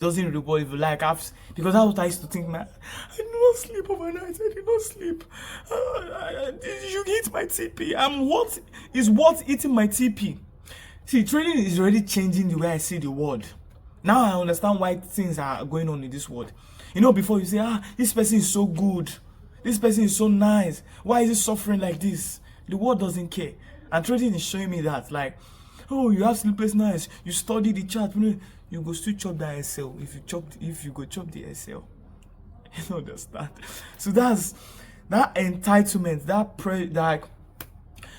Doesn't reward if you like apps, because that's what I used to think, man. I did not sleep overnight. I did not sleep. You hit my TP. What is what eating my TP? See, trading is already changing the way I see the world. Now I understand why things are going on in this world. You know, before you say, this person is so good, this person is so nice, why is he suffering like this? The world doesn't care. And trading is showing me that, like, oh, you have sleepless nights, you study the chart, you go still chop that SL. If you go chop the SL, you don't understand. So that's that entitlement, that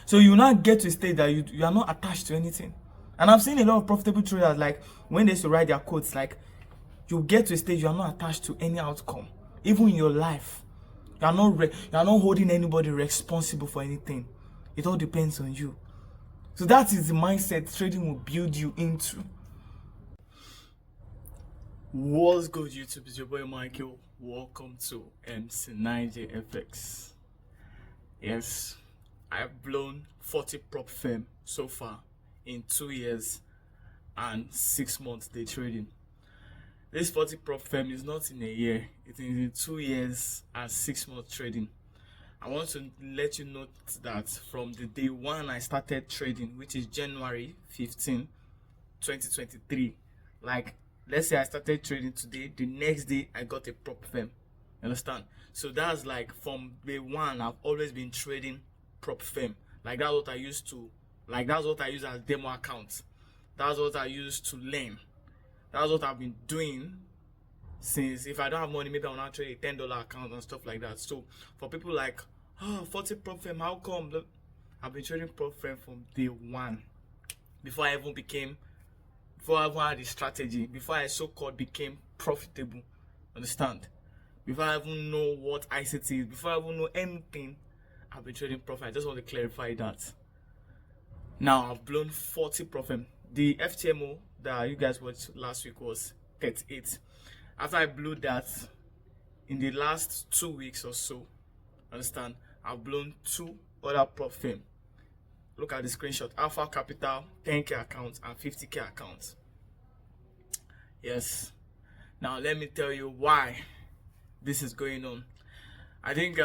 so you now get to a state that you are not attached to anything. And I've seen a lot of profitable traders, like when they used to write their quotes, like, you get to a stage you are not attached to any outcome, even in your life. You are not holding anybody responsible for anything. It all depends on you. So that is the mindset trading will build you into. What's good, YouTube? It's your boy Michael. Welcome to MC9JFX. Yes, I've blown 40 prop firm so far in 2 years and 6 months day trading. This 40 prop firm is not in a year, it is in 2 years and 6 months trading. I want to let you know that from the day one I started trading, which is January 15, 2023, like, let's say I started trading today, the next day I got a prop firm. Understand? So that's like from day one I've always been trading prop firm. Like, that's what I used to, like, that's what I use as demo account. That's what I used to learn. That's what I've been doing since. If I don't have money, maybe I'll not trade a $10 account and stuff like that. So for people like, 40 prop firm, how come? Look, I've been trading prop firm from day one. Before I even had a strategy, before I so-called became profitable. Understand? Before I even know what ICT is, before I even know anything, I've been trading profit. I just want to clarify that. Now I've blown 40 profit. The FTMO that you guys watched last week was 38. After I blew that, in the last 2 weeks or so, understand, I've blown 2 other profit. Look at the screenshot. Alpha Capital 10K accounts and 50K accounts. Yes. Now let me tell you why this is going on. I think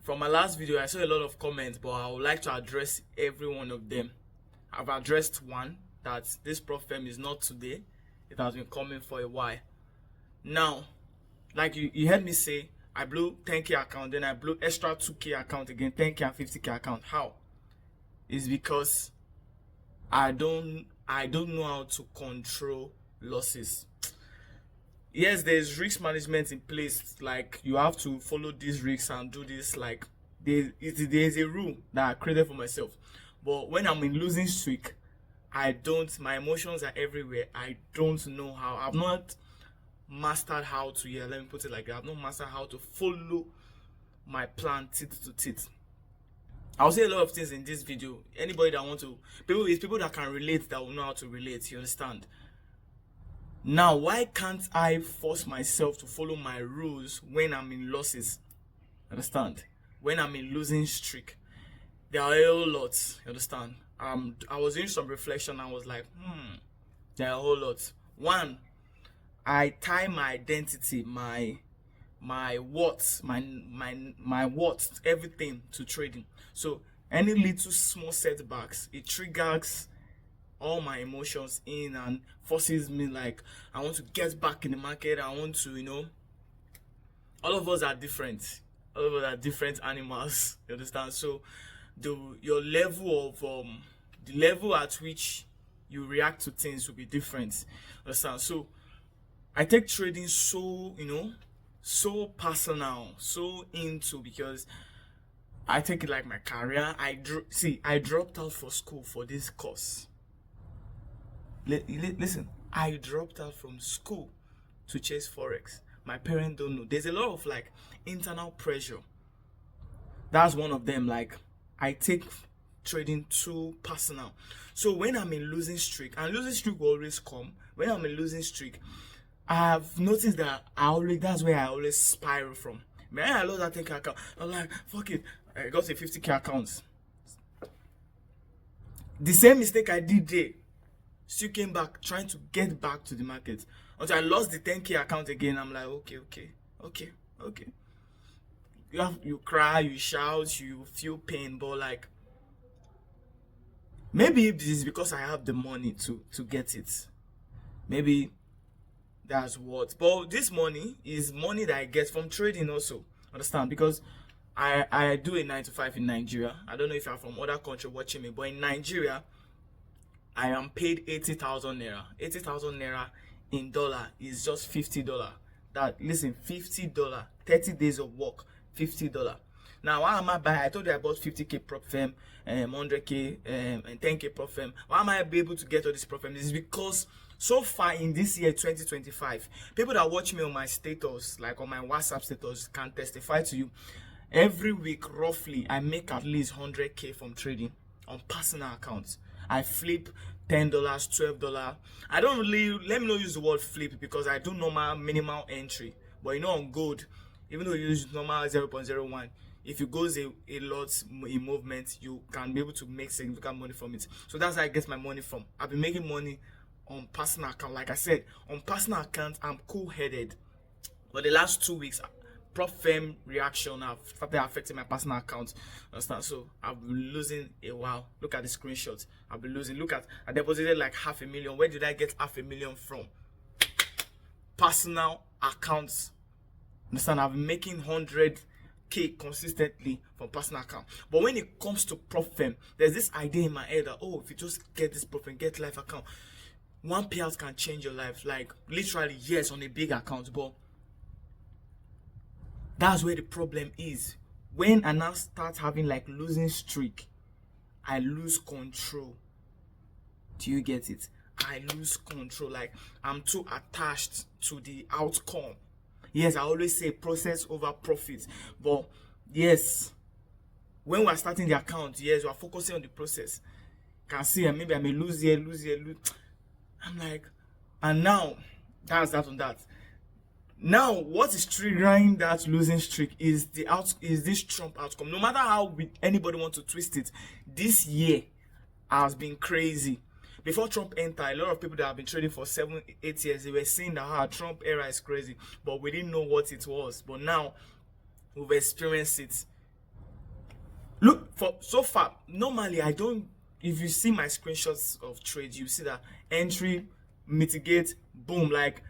from my last video I saw a lot of comments, but I would like to address every one of them. I've addressed one, that this prop firm is not today. It has been coming for a while. Now, like you heard me say, I blew 10K account, then I blew extra 2K account again, 10K and 50K account. How? It's because I don't know how to control losses. Yes, there's risk management in place, like you have to follow these risks and do this, like there's a rule that I created for myself. But when I'm in losing streak, my emotions are everywhere. I don't know how. I've not mastered how to, let me put it like that. I've not mastered how to follow my plan teeth to teeth. I'll say a lot of things in this video. Anybody that people that can relate, that will know how to relate, you understand? Now, why can't I force myself to follow my rules when I'm in losses? Understand? When I'm in losing streak, there are a whole lot, you understand? I was doing some reflection. I was like, there are a whole lot. One, I tie my identity, my what, my what, everything to trading. So any little small setbacks, it triggers all my emotions in and forces me, like, I want to get back in the market. I want to, all of us are different. All of us are different animals, you understand? So your level of the level at which you react to things will be different, understand? So I take trading so so personal, so into, because I take it like my career. I dropped out for school for this course. Listen, I dropped out from school to chase forex. My parents don't know. There's a lot of like internal pressure. That's one of them. Like, I take trading too personal. So when I'm in losing streak, and losing streak will always come. When I'm in losing streak, I have noticed that that's where I always spiral from. Man, I lost that 10K account. I'm like, fuck it. I got a 50K account. The same mistake I did there, still came back, trying to get back to the market. until I lost the 10K account again. I'm like, okay. You cry, you shout, you feel pain, but like, maybe this is because I have the money to get it. Maybe that's what. But this money is money that I get from trading also. Understand? Because I do a 9 to 5 in Nigeria. I don't know if you're from other country watching me, but in Nigeria, I am paid 80,000 naira. 80,000 naira in dollar is just $50. That, listen, $50. 30 days of work, $50. Now, why am I buying? I told you I bought 50K prop firm, 100K, and 10K prop firm. Why am I able to get all this prop firm? This is because so far in this year, 2025, people that watch me on my status, like on my WhatsApp status, can testify to you. Every week, roughly, I make at least 100K from trading on personal accounts. I flip $10, $12. I don't really, let me not use the word flip because I do normal minimal entry. But you know, on gold, even though you use normal 0.01, if it goes a lot in movement, you can be able to make significant money from it. So that's how I get my money from. I've been making money on personal account. Like I said, on personal account, I'm cool-headed. But the last 2 weeks, prop firm reaction have started affecting my personal account. Understand? So I've been losing a while. Look at the screenshots. I've been losing. Look at, I deposited like $500,000. Where did I get $500,000 from? Personal accounts. Understand? I've been making 100K consistently from personal account. But when it comes to prop firm, there's this idea in my head that, oh, if you just get this prop firm, get live account, one payout can change your life. Like literally, yes, on a big account, but that's where the problem is. When I now start having like losing streak, I lose control. Do you get it? I lose control. Like I'm too attached to the outcome. Yes, I always say process over profit. But yes, when we're starting the account, yes, we're focusing on the process. Can see, maybe I may lose here, lose. I'm like, and now that's that on that. Now, what is triggering that losing streak is this Trump outcome. No matter how anybody wants to twist it, this year has been crazy. Before Trump entered, a lot of people that have been trading for 7-8 years, they were saying that Trump era is crazy, but we didn't know what it was. But now we've experienced it. Look, for so far, normally I don't. If you see my screenshots of trades, you see that entry, mitigate, boom, like.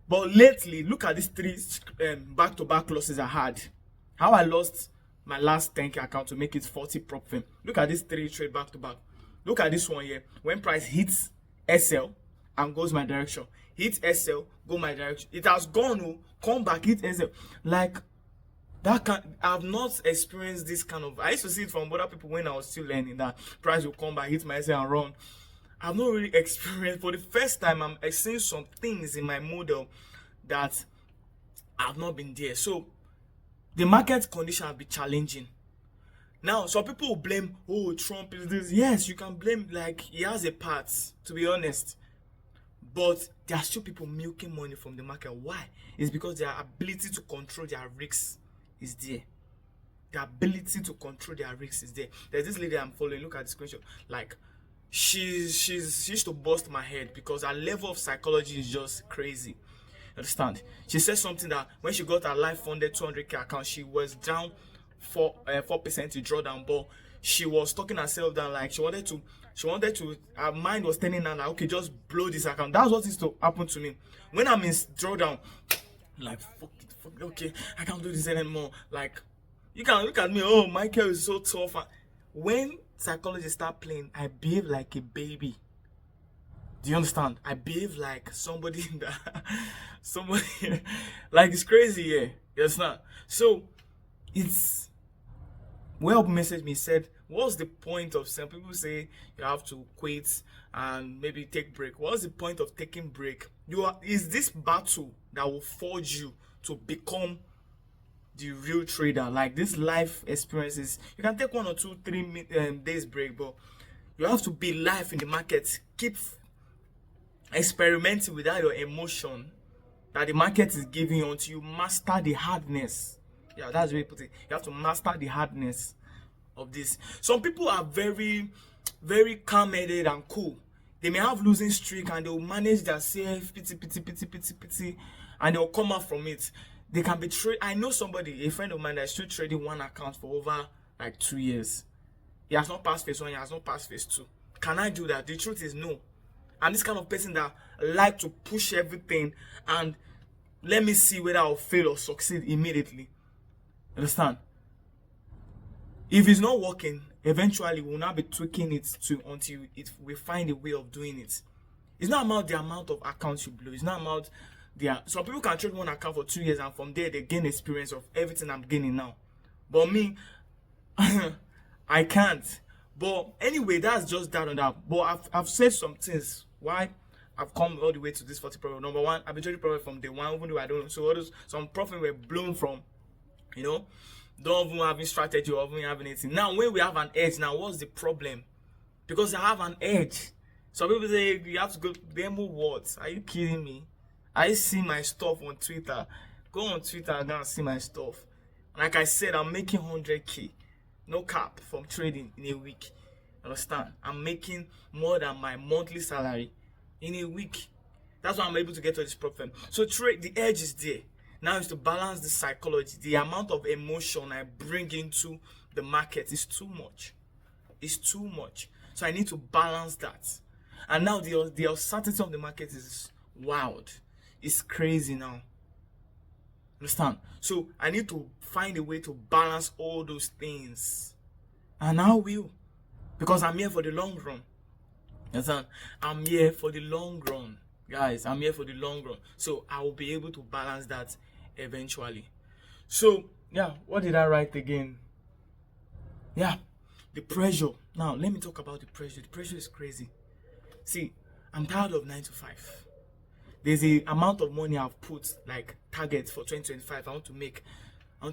But lately, look at these 3 back-to-back losses I had. How I lost my last 10K account to make it 40 prop firm. Look at these 3 trade back-to-back. Look at this one here. When price hits SL and goes my direction, hit SL, go my direction. It has gone, come back, hit SL. Like that I've not experienced this kind of. I used to see it from other people when I was still learning that price will come back, hit my SL and run. I've not really experienced. For the first time, I'm seeing some things in my model that I've not been there. So the market condition will be challenging. Now, some people will blame, oh, Trump is this. Yes, you can blame, like, he has a part, to be honest. But there are still people milking money from the market. Why? It's because their ability to control their risks is there. The ability to control their risks is there. There's this lady I'm following. Look at the screenshot. Like, she used to bust my head because her level of psychology is just crazy. Understand? She said something that when she got her life funded 200K account, she was down 4% to draw down, but she was talking herself down. Like she wanted to, her mind was telling her like, okay, just blow this account. That's what used to happen to me when I'm in drawdown. Like fuck it, okay, I can't do this anymore. Like you can look at me, oh, Michael is so tough. When psychology start playing, I behave like a baby. Do you understand? I behave like somebody like it's crazy, yeah. It's not. So it's well messaged me, said, what's the point of some people say you have to quit and maybe take break? What's the point of taking break? Is this battle that will forge you to become the real trader? Like this life experiences, you can take 1 or 2, 3 days break, but you have to be live in the market. Keep experimenting without your emotion that the market is giving you until you master the hardness. Yeah, that's the way to put it. You have to master the hardness of this. Some people are very, very calm-headed and cool. They may have losing streak and they'll manage their CF, pity, and they'll come out from it. They can be trade. I know somebody, a friend of mine, that's still trading one account for over like 2 years. He has not passed phase 1, he has not passed phase 2. Can I do that? The truth is no. I'm this kind of person that like to push everything and let me see whether I'll fail or succeed immediately. Understand? If it's not working, eventually we'll now be tweaking it until we find a way of doing it. It's not about the amount of accounts you blow. It's not about some people can trade one account for 2 years and from there they gain experience of everything I'm gaining now. But me, I can't. But anyway, that's just that on that. But I've said some things why I've come all the way to this 40 profit. Number one, I've been trading profit from day one, even though I don't know. So some profit were blown from, don't even having strategy or even having anything. Now, when we have an edge, now what's the problem? Because I have an edge. Some people say you have to go demo what? Are you kidding me? I see my stuff on Twitter. Go on Twitter and go and see my stuff. Like I said, I'm making 100K. No cap from trading in a week. Understand? I'm making more than my monthly salary in a week. That's why I'm able to get to this profit. So trade, the edge is there. Now is to balance the psychology. The amount of emotion I bring into the market is too much. It's too much. So I need to balance that. And now the uncertainty of the market is wild. It's crazy now. Understand? So I need to find a way to balance all those things. And I will. Because I'm here for the long run. Understand? I'm here for the long run. Guys, I'm here for the long run. So I will be able to balance that eventually. So, yeah, what did I write again? Yeah, the pressure. Now, let me talk about the pressure. The pressure is crazy. See, I'm tired of 9 to 5. There's a amount of money I've put, like, targets for 2025. I want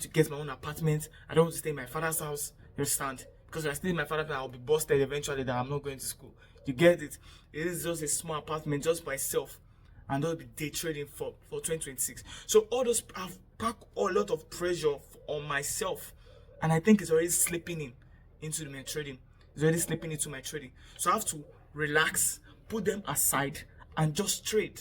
to get my own apartment. I don't want to stay in my father's house. You understand? Because if I stay in my father's house, I'll be busted eventually that I'm not going to school. You get it? It is just a small apartment just by itself. And I'll be day trading for 2026. So all those, I've packed a lot of pressure on myself. And I think it's already slipping into my trading. It's already slipping into my trading. So I have to relax, put them aside, and just trade.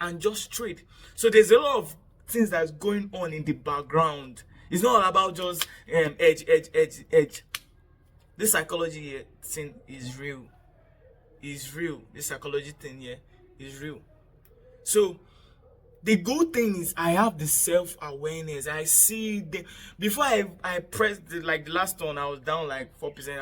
And just trade. So there's a lot of things that's going on in the background. It's not all about just edge. This psychology here thing is real. It's real. This psychology thing here is real. So the good thing is I have the self-awareness. I see before I pressed the last one, I was down like 4%.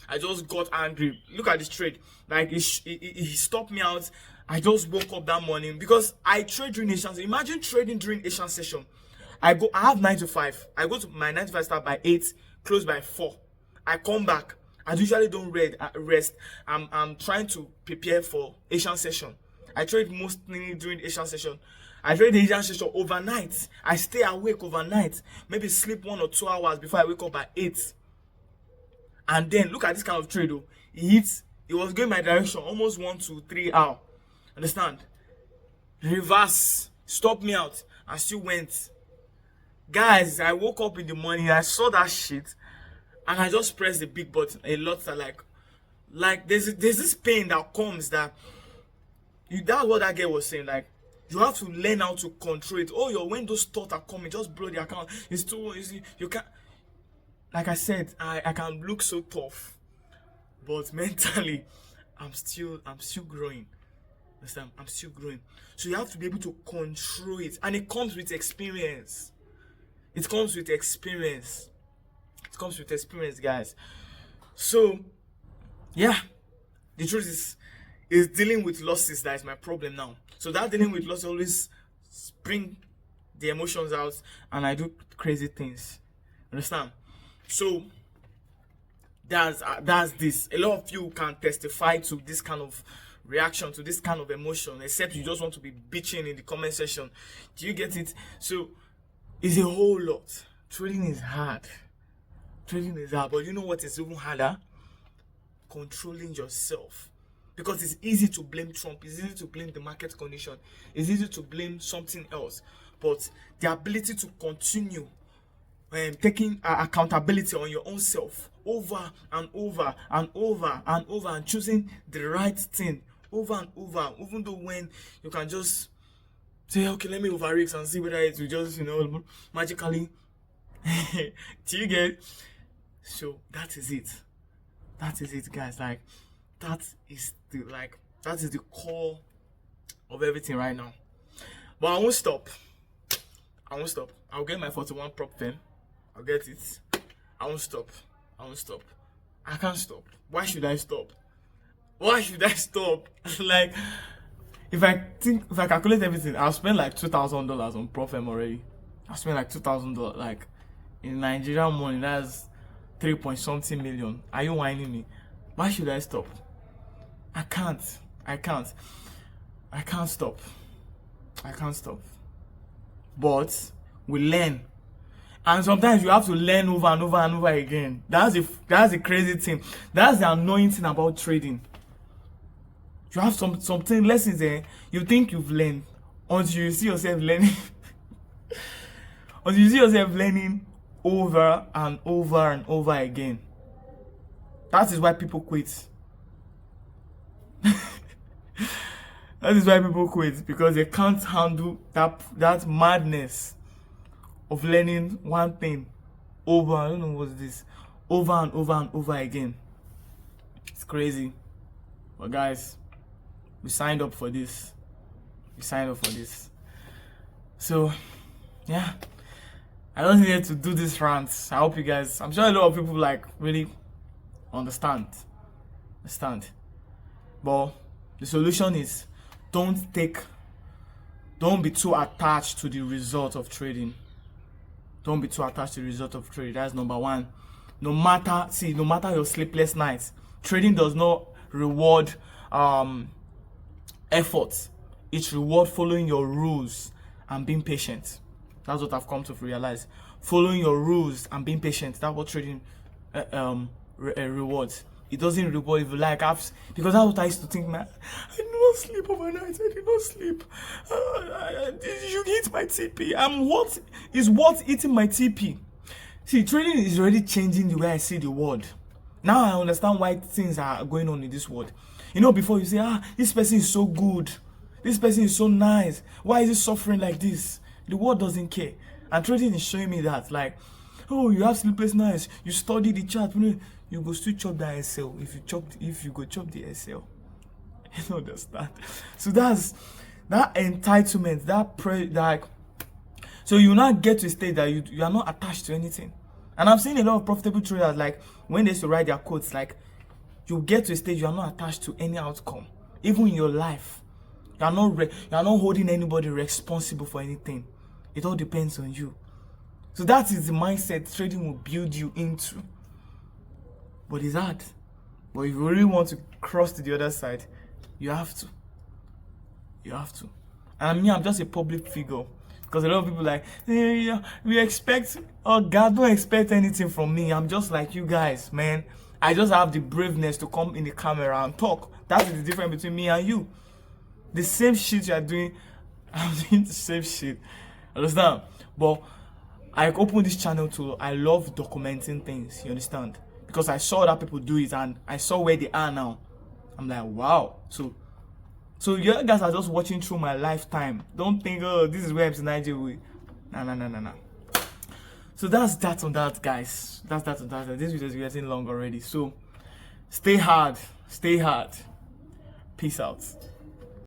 I just got angry. Look at this trade. Like he stopped me out. I just woke up that morning because I trade during Asian session. Imagine trading during Asian session. I have 9 to 5. I go to my 9 to 5 start by 8, close by 4. I come back. I usually don't rest. I'm trying to prepare for Asian session. I trade mostly during Asian session. I trade the Asian session overnight. I stay awake overnight. Maybe sleep 1 or 2 hours before I wake up by 8. And then look at this kind of trade though. It was going my direction almost 1 to 3 hours. Understand? Reverse. Stop me out. I still went. Guys, I woke up in the morning. I saw that shit. And I just pressed the big button. A lot of like there's this pain that comes that's what that girl was saying. Like you have to learn how to control it. Oh, when those thoughts are coming, just blow the account. It's too easy. You can't. Like I said, I can look so tough, but mentally, I'm still growing. Understand? I'm still growing. So you have to be able to control it, and it comes with experience. It comes with experience. It comes with experience, guys. So, yeah, the truth is dealing with losses. That is my problem now. So that dealing with losses always bring the emotions out, and I do crazy things. Understand? So that's this. A lot of you can testify to this kind of reaction, to this kind of emotion, except you just want to be bitching in the comment section. Do you get it? So it's a whole lot. Trading is hard. But you know what is even harder? Controlling yourself. Because it's easy to blame Trump, it's easy to blame the market condition, it's easy to blame something else. But the ability to continue taking accountability on your own self over and over and over and over, and choosing the right thing over and over, even though when you can just say, okay, let me overreact and see whether it will just, magically. Do you get? So that is it. That is it, guys. Like, that is the core of everything right now. But I won't stop. I'll get my 41 prop pen. I'll get it. I won't stop. I can't stop. Why should I stop? Like, if I calculate everything, I'll spend like $2,000 on prop pen already. I'll spend like $2,000. Like, in Nigerian money, that's 3 point something million. Are you whining me? Why should I stop? I can't stop. But we learn, and sometimes you have to learn over and over and over again. That's the crazy thing. That's the annoying thing about trading. You have something lessons there you think you've learned until you see yourself learning over and over and over again. That is why people quit. That is why people quit, because they can't handle that madness of learning one thing over, I don't know what's this, over and over and over again. It's crazy. But guys, we signed up for this. So, yeah. I don't need to do this rant. I hope you guys, I'm sure a lot of people like really understand. But the solution is, don't be too attached to the result of trading. That's number one. No matter your sleepless nights, trading does not reward effort. It rewards following your rules and being patient. That's what I've come to realize. Following your rules and being patient. That's what trading rewards. It doesn't reward if you like apps, because that's what I used to think, man. I did not sleep overnight. You hit my TP. What is eating my TP? See, trading is already changing the way I see the world. Now I understand why things are going on in this world. Before you say, this person is so good, this person is so nice, why is he suffering like this? The world doesn't care. And trading is showing me that, like, oh, you have sleepless nights, you study the chart, you go still chop that SL. If you go chop the SL, you don't understand. So that's that entitlement, so you now get to a state that you are not attached to anything. And I've seen a lot of profitable traders, like, when they used to write their quotes, like, you get to a stage you are not attached to any outcome, even in your life. You are not holding anybody responsible for anything. It all depends on you. So that is the mindset trading will build you into. But it's hard. But if you really want to cross to the other side, you have to. And I'm just a public figure. Because a lot of people like, we expect, oh God, don't expect anything from me. I'm just like you guys, man. I just have the braveness to come in the camera and talk. That is the difference between me and you. The same shit you are doing, I'm doing the same shit. Understand? But I opened this channel I love documenting things, you understand? Because I saw other people do it and I saw where they are now. I'm like, wow. So you guys are just watching through my lifetime. Don't think, oh, this is where MC Niger will. Nah. So that's that on that, guys. That's that on that. This video is getting long already. So stay hard. Peace out.